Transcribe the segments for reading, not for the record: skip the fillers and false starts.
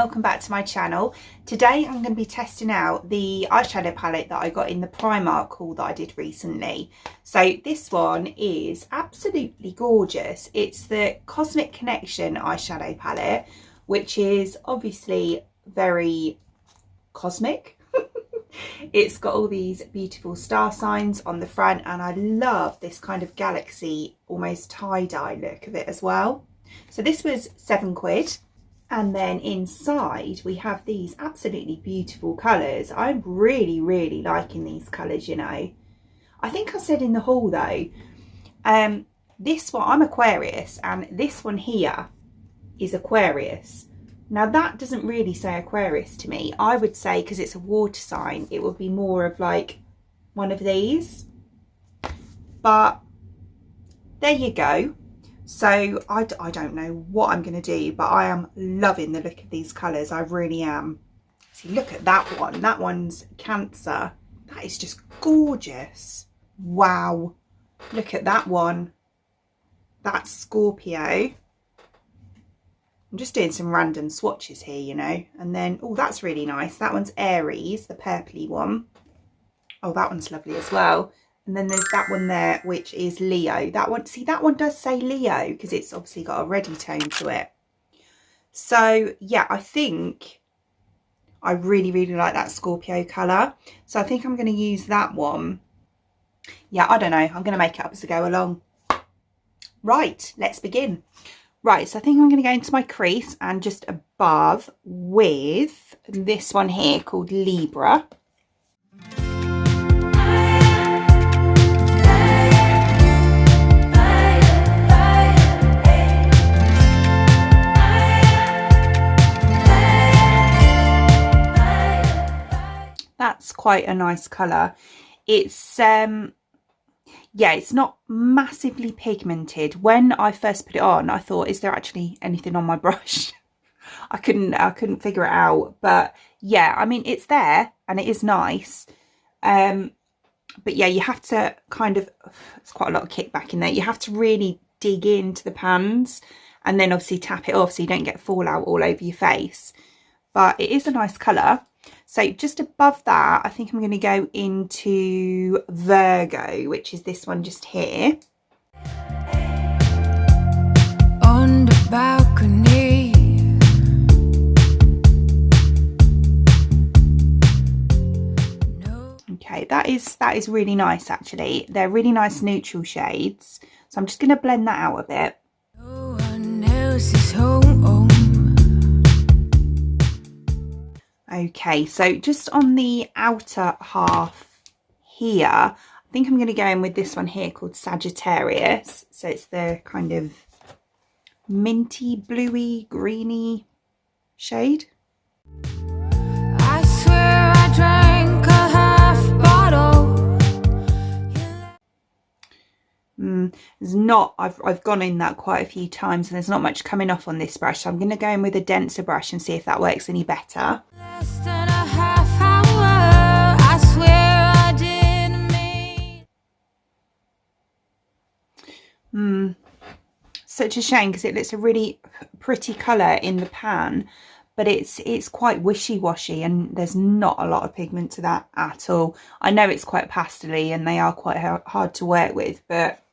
welcome back to my channel. Today I'm going to be testing out the eyeshadow palette that I got in the Primark haul that I did recently. So this one is absolutely gorgeous. It's the Cosmic Connection eyeshadow palette, which is obviously very cosmic. It's got all these beautiful star signs on the front, and I love this kind of galaxy, almost tie-dye look of it as well. So this was £7. And then inside we have these absolutely beautiful colours. I'm really liking these colours, you know. I think I said in the haul though, this one, I'm Aquarius, and this one here is Aquarius. Now that doesn't really say Aquarius to me. I would say, because it's a water sign, it would be more of like one of these. But there you go. So I don't know what I'm going to do, but I am loving the look of these colours. I really am. See, look at that one. That one's Cancer. That is just gorgeous. Wow. Look at that one. That's Scorpio. I'm just doing some random swatches here, you know. And then, oh, that's really nice. That one's Aries, the purpley one. Oh, that one's lovely as well. And then there's that one there, which is Leo. That one, see, that one does say Leo because it's obviously got a reddy tone to it. So yeah, I think I really like that Scorpio colour. So I think I'm going to use that one. Yeah, I don't know. I'm going to make it up as I go along. Right, let's begin. Right, so I think I'm going to go into my crease and just above with this one here called Libra. That's quite a nice colour. It's yeah, it's not massively pigmented. When I first put it on, I thought, is there actually anything on my brush? I couldn't figure it out. But yeah, I mean, it's there and it is nice. But yeah, you have to kind of, it's quite a lot of kickback in there. You have to really dig into the pans and then obviously tap it off so you don't get fallout all over your face. But it is a nice colour. So just above that, I think I'm going to go into Virgo, which is this one just here. On the balcony. Okay, that is really nice actually. They're really nice neutral shades. So I'm just going to blend that out a bit. No one else is home. Okay, so just on the outer half here, I think I'm going to go in with this one here called Sagittarius. So it's the kind of minty, bluey, greeny shade. I swear I drank a half bottle. There's not, I've gone in that quite a few times and there's not much coming off on this brush. So I'm going to go in with a denser brush and see if that works any better. Such a shame because it looks a really pretty colour in the pan, but it's quite wishy-washy and there's not a lot of pigment to that at all. I know it's quite pastel-y and they are quite hard to work with, but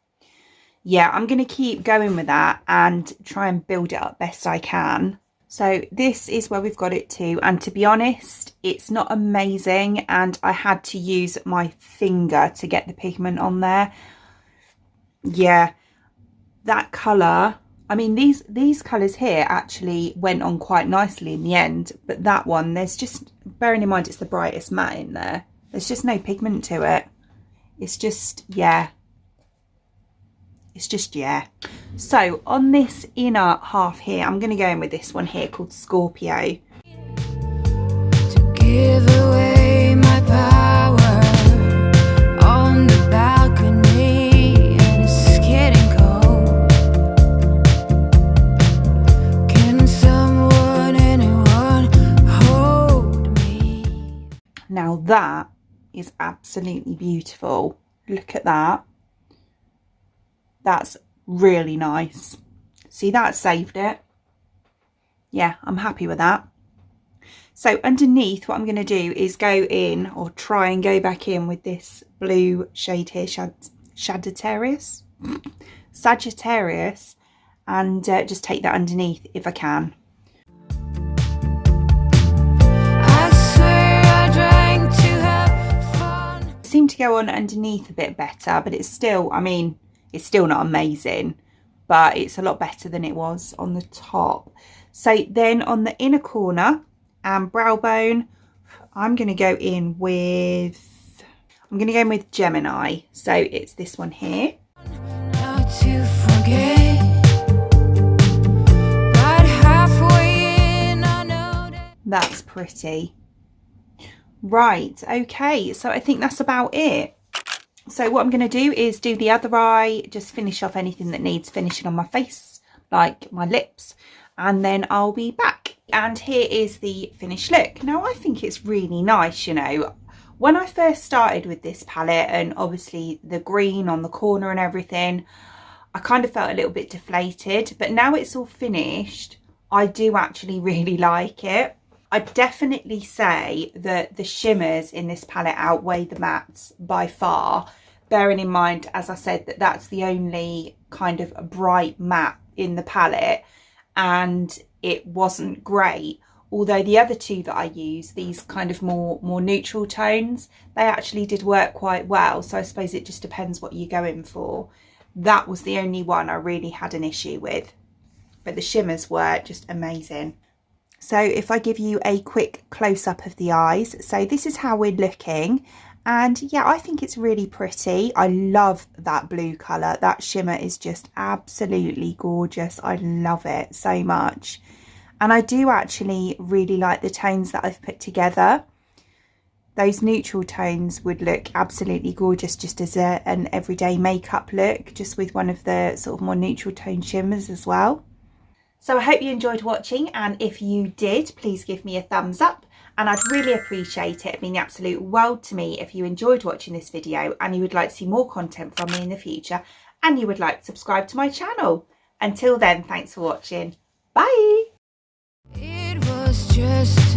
yeah, I'm going to keep going with that and try and build it up best I can. So this is where we've got it to, and to be honest, it's not amazing and I had to use my finger to get the pigment on there. Yeah, that colour, I mean these colours here actually went on quite nicely in the end, but that one, there's just, bearing in mind it's the brightest matte in there, there's just no pigment to it. It's just, yeah. It's just, yeah. So on this inner half here, I'm going to go in with this one here called Scorpio. To give away my power on the balcony, and it's getting cold. Can someone, anyone hold me? Now that is absolutely beautiful. Look at that. That's really nice. See, that saved it. Yeah, I'm happy with that. So underneath, what I'm going to do is go in, or try and go back in with this blue shade here, Sagittarius, and just take that underneath if I can. Seem to go on underneath a bit better, but it's still, I mean, it's still not amazing, but it's a lot better than it was on the top. So then on the inner corner and brow bone, I'm going to go in with Gemini. So it's this one here. Not to forget, but halfway in, I know that's pretty. Right, okay, so I think that's about it. So what I'm going to do is do the other eye, just finish off anything that needs finishing on my face, like my lips, and then I'll be back. And here is the finished look. Now I think it's really nice, you know. When I first started with this palette, and obviously the green on the corner and everything, I kind of felt a little bit deflated, but now it's all finished, I do actually really like it. I'd definitely say that the shimmers in this palette outweigh the mattes by far, bearing in mind, as I said, that that's the only kind of bright matte in the palette, and it wasn't great. Although the other two that I use, these kind of more neutral tones, they actually did work quite well. So I suppose it just depends what you're going for. That was the only one I really had an issue with, but the shimmers were just amazing. So if I give you a quick close-up of the eyes, so this is how we're looking, and yeah, I think it's really pretty. I love that blue colour. That shimmer is just absolutely gorgeous. I love it so much, and I do actually really like the tones that I've put together. Those neutral tones would look absolutely gorgeous just as an everyday makeup look, just with one of the sort of more neutral tone shimmers as well. So I hope you enjoyed watching, and if you did, please give me a thumbs up, and I'd really appreciate it. It'd mean the absolute world to me if you enjoyed watching this video and you would like to see more content from me in the future, and you would like to subscribe to my channel. Until then, thanks for watching. Bye! It was just